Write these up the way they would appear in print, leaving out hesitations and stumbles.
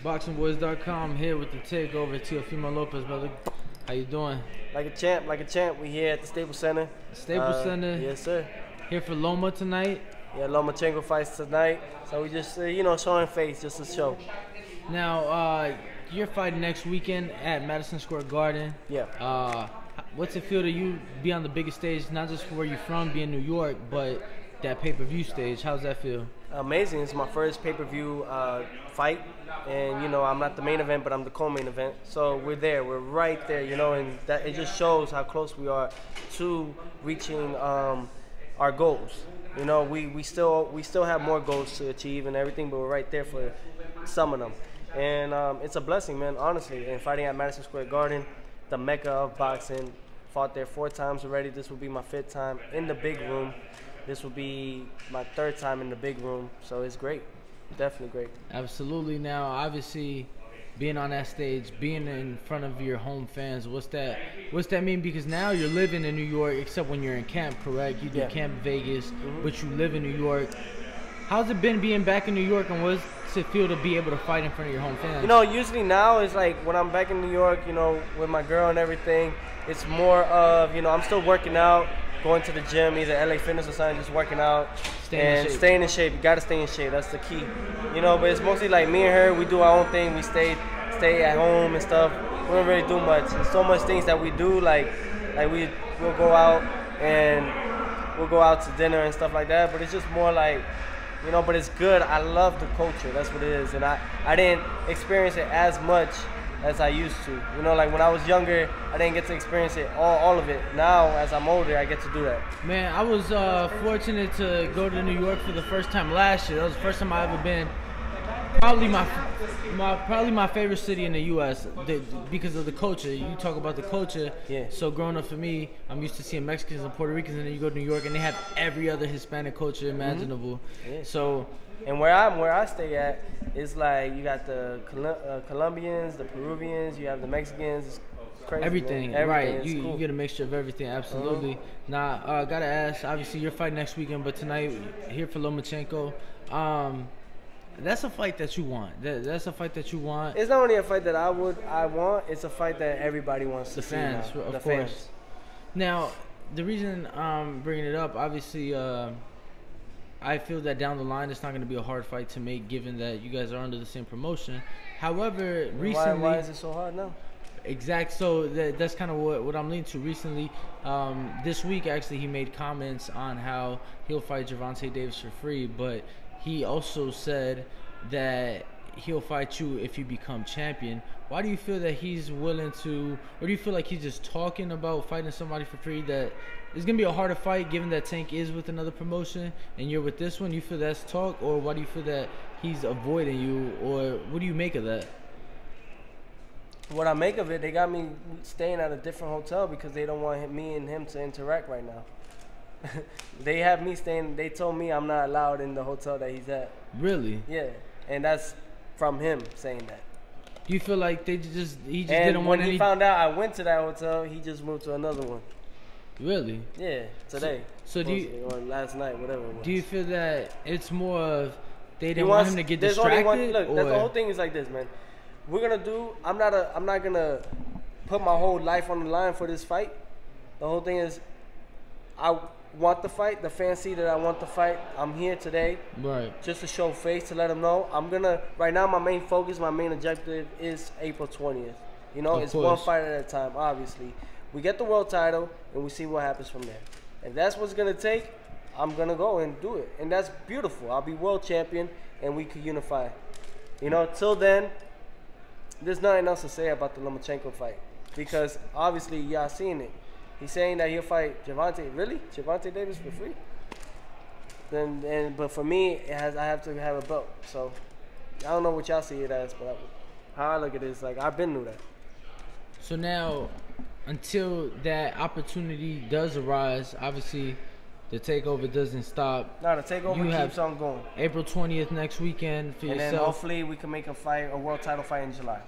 ThaBoxingvoice.com here with the takeover. Teofimo Lopez, brother. How you doing? Like a champ, like a champ. We here at the Staples Center. Staples Center. Yes, sir. Here for Loma tonight. Yeah, Lomachenko fights tonight. So we just, showing face just to show. Now, you're fighting next weekend at Madison Square Garden. Yeah. What's it feel to you be on the biggest stage, not just where you're from, being New York, but that pay-per-view stage? How's that feel? Amazing. It's my first pay-per-view fight. And, I'm not the main event, but I'm the co-main event. So we're there. We're right there, and that it just shows how close we are to reaching our goals. We still have more goals to achieve and everything, but we're right there for some of them. And it's a blessing, man, honestly. And fighting at Madison Square Garden, the mecca of boxing, fought there 4 times already. This will be my 5th time in the big room. This will be my 3rd time in the big room. So it's great. Definitely great. Absolutely. Now, obviously, being on that stage, being in front of your home fans, what's that mean? Because now you're living in New York, except when you're in camp, correct? You do camp in Vegas, but you live in New York. How's it been being back in New York, and what's it feel to be able to fight in front of your home fans? Usually now it's like when I'm back in New York, with my girl and everything, it's more of, I'm still working out, going to the gym, either LA Fitness or something, just working out. Staying in shape. You gotta stay in shape. That's the key. But it's mostly like me and her. We do our own thing. We stay at home and stuff. We don't really do much. There's so much things that we do. Like we'll go out to dinner and stuff like that. But it's just more like, But it's good. I love the culture. That's what it is. And I didn't experience it as much as I used to. Like when I was younger, I didn't get to experience it, all of it. Now, as I'm older, I get to do that. Man, I was fortunate to go to New York for the first time last year. That was the first time I ever been. Probably my favorite city in the U.S. Because of the culture. You talk about the culture. Yeah. So growing up for me, I'm used to seeing Mexicans and Puerto Ricans, and then you go to New York and they have every other Hispanic culture imaginable. Yeah. So. And where I stay at, it's like you got the Colombians, the Peruvians, you have the Mexicans. It's crazy. Everything, right? You get a mixture of everything. Absolutely. Now, gotta ask. Obviously, you're fighting next weekend, but tonight here for Lomachenko. That's a fight that you want. That's a fight that you want. It's not only a fight that I want. It's a fight that everybody wants to see. Fans, now. of the course. Fans. Now, the reason I'm bringing it up, obviously. I feel that down the line it's not going to be a hard fight to make, given that you guys are under the same promotion. However, recently, why is it so hard now? Exact. So that's kind of what I'm leaning to. Recently, this week actually, he made comments on how he'll fight Gervonta Davis for free, but he also said that he'll fight you if you become champion. Why do you feel that he's willing to, or do you feel like he's just talking about fighting somebody for free that it's going to be a harder fight, given that Tank is with another promotion and you're with this one? You feel that's talk, or why do you feel that he's avoiding you, or what do you make of that? What I make of it, they got me staying at a different hotel because they don't want me and him to interact right now. They have me staying, they told me I'm not allowed in the hotel that he's at. Really? Yeah, and that's from him saying that. Do you feel like he just and didn't want any... when he found out I went to that hotel, he just moved to another one. Really? Yeah, today. So do you, or last night, whatever it was. Do you feel that it's more of they didn't want him to get distracted? Look, that's the whole thing is like this, man. We're gonna do. I'm not gonna put my whole life on the line for this fight. The whole thing is, I want the fight. The fans see that I want the fight. I'm here today, right? Just to show face, to let them know. I'm gonna. Right now, my main focus, my main objective is April 20th. It's one fight at a time, obviously. We get the world title, and we see what happens from there. If that's what's going to take, I'm going to go and do it. And that's beautiful. I'll be world champion, and we could unify. Till then, there's nothing else to say about the Lomachenko fight. Because, obviously, y'all seen it. He's saying that he'll fight Gervonta. Really? Gervonta Davis for free? But for me, I have to have a belt. So, I don't know what y'all see it as, but how I look at it is like, I've been through that. So now... until that opportunity does arise, obviously the takeover doesn't stop. No, the takeover keeps on going. April 20th next weekend for yourself. And then hopefully we can make a world title fight in July.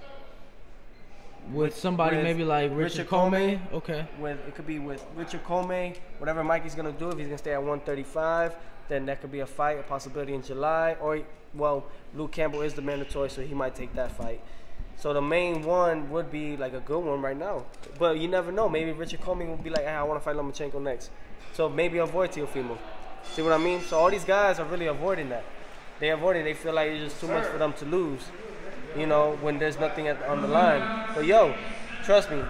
With somebody maybe like Richard Comey. Okay. It could be with Richard Comey. Whatever Mikey's gonna do, if he's gonna stay at 135, then that could be a fight, a possibility in July. Or well, Luke Campbell is the mandatory, so he might take that fight. So the main one would be like a good one right now. But you never know. Maybe Richard Comey will be like, hey, I want to fight Lomachenko next. So maybe avoid Teofimo. See what I mean? So all these guys are really avoiding that. They avoid it. They feel like it's just too much for them to lose, you know, when there's nothing on the line. But yo, trust me,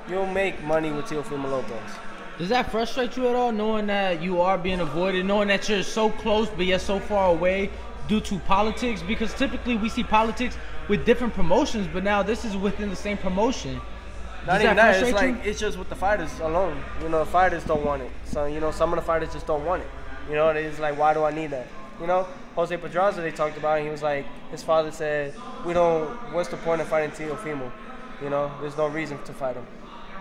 you'll make money with Teofimo Lopez. Does that frustrate you at all, knowing that you are being avoided, knowing that you're so close but yet so far away due to politics? Because typically we see politics with different promotions, but now this is within the same promotion. Not even that. It's like it's just with the fighters alone. You know, the fighters don't want it. So you know, some of the fighters just don't want it. You know, it's like, why do I need that? You know, Jose Pedraza, they talked about, he was like, his father said, what's the point of fighting Teofimo? You know, there's no reason to fight him.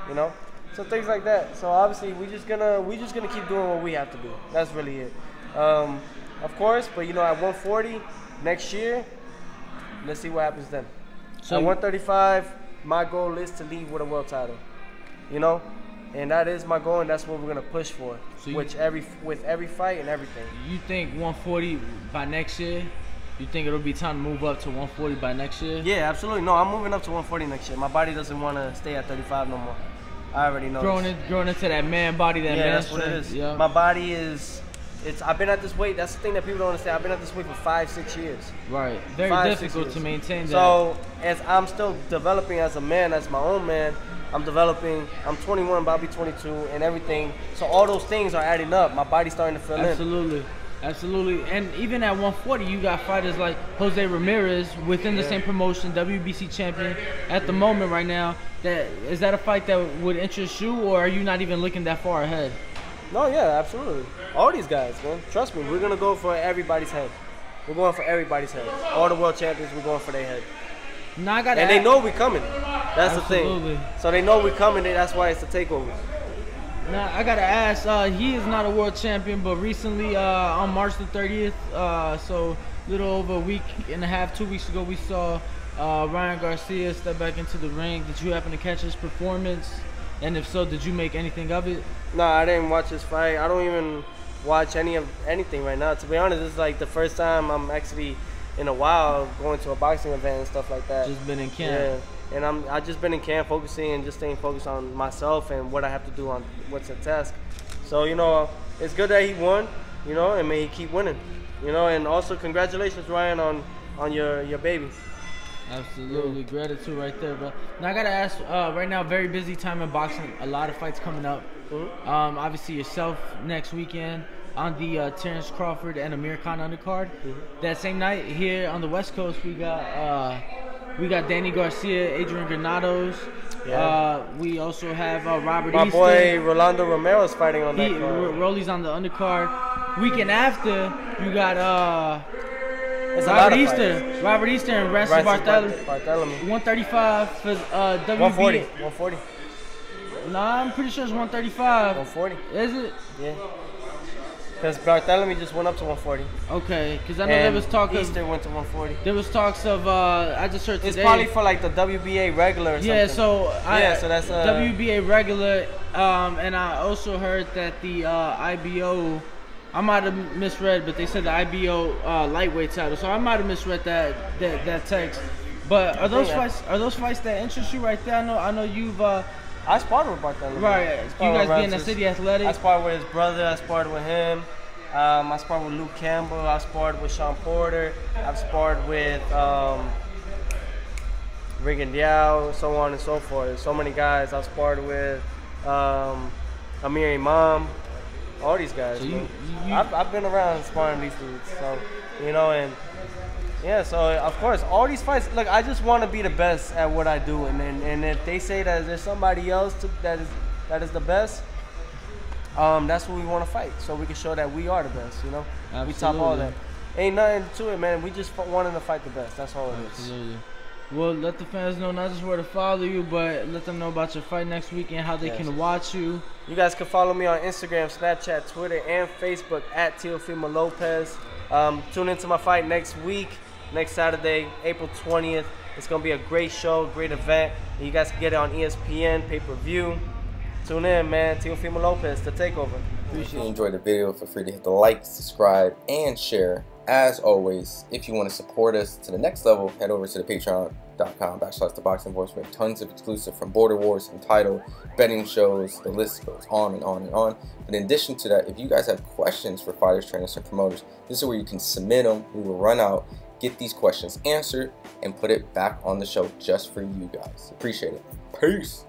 You know, so things like that. So obviously, we just gonna keep doing what we have to do. That's really it. Of course, but you know, at 140 next year, let's see what happens then. So at 135, my goal is to leave with a world title. You know, and that is my goal, and that's what we're gonna push for. So with every fight and everything. You think 140 by next year? You think it'll be time to move up to 140 by next year? Yeah, absolutely. No, I'm moving up to 140 next year. My body doesn't want to stay at 35 no more. I already know. Growing into that man body, that's what it is. Yeah. My body is. I've been at this weight. That's the thing that people don't understand. I've been at this weight for 5-6 years. Right. Very difficult to maintain that. So as I'm still developing as a man, as my own man, I'm developing. I'm 21, about to be 22, and everything. So all those things are adding up. My body's starting to fill in. Absolutely. And even at 140, you got fighters like Jose Ramirez within the same promotion, WBC champion at the moment right now. Is that a fight that would interest you, or are you not even looking that far ahead? No, yeah, absolutely. All these guys, man. Trust me, we're going to go for everybody's head. We're going for everybody's head. All the world champions, we're going for their head. Now, and they know we're coming. That's the thing. So they know we're coming. That's why it's a takeover. Now, I got to ask, he is not a world champion, but recently on March the 30th, so a little over a week and a half, 2 weeks ago, we saw Ryan Garcia step back into the ring. Did you happen to catch his performance? And if so, did you make anything of it? No, I didn't watch his fight. I don't even watch anything right now. To be honest, this is like the first time I'm actually in a while going to a boxing event and stuff like that. Just been in camp. Yeah, and I just been in camp focusing and just staying focused on myself and what I have to do on what's at task. So, you know, it's good that he won, you know, and may he keep winning. You know, and also congratulations, Ryan, on your baby. Absolutely, gratitude right there, bro. Now I gotta ask, right now, very busy time in boxing, a lot of fights coming up. Obviously yourself next weekend on the Terrence Crawford and Amir Khan undercard. That same night here on the West Coast, we got Danny Garcia, Adrian Granados. We also have Robert Easton. My boy Rolando Romero's fighting on that card. Rolly's on the undercard. Weekend after, you got Robert Easton and Rancy Barthélemy. 135 for WBA. 140. Nah, I'm pretty sure it's 135. 140. Is it? Yeah. Because Barthélemy just went up to 140. Okay, because I know there was talk of Easton went to 140. There was talks of I just heard today. It's probably for like the WBA regular or something. Yeah, so that's WBA regular, and I also heard that the IBO. I might have misread, but they said the IBO lightweight title. So I might have misread that text. But are those fights that interest you right there? I know you've. I sparred with Barthélemy. Right, you guys being a City Athletic. I sparred with his brother. I sparred with him. I sparred with Luke Campbell. I sparred with Sean Porter. I've sparred with Regan Diao, so on and so forth. So many guys I've sparred with. Amir Imam. All these guys. So I've been around sparring these dudes. So, you know, and yeah, so of course, all these fights, look, I just want to be the best at what I do. And if they say that there's somebody else that is the best, that's what we want to fight. So we can show that we are the best, you know? Absolutely. We top all that. Ain't nothing to it, man. We just wanting to fight the best. That's all it is. Absolutely. Well, let the fans know not just where to follow you, but let them know about your fight next weekend, how they can watch you. You guys can follow me on Instagram, Snapchat, Twitter, and Facebook at Teofimo Lopez. Tune into my fight next week, next Saturday, April 20th. It's going to be a great show, great event. And you guys can get it on ESPN, pay-per-view. Tune in, man. Teofimo Lopez, The Takeover. If you enjoyed the video, feel free to hit the like, subscribe, and share. As always, if you want to support us to the next level, head over to the patreon.com/ThaBoxingVoice. We have tons of exclusive from Border Wars, Entitled, betting shows, the list goes on and on and on. But in addition to that, if you guys have questions for fighters, trainers, and promoters, this is where you can submit them. We will run out, get these questions answered, and put it back on the show just for you guys. Appreciate it. Peace.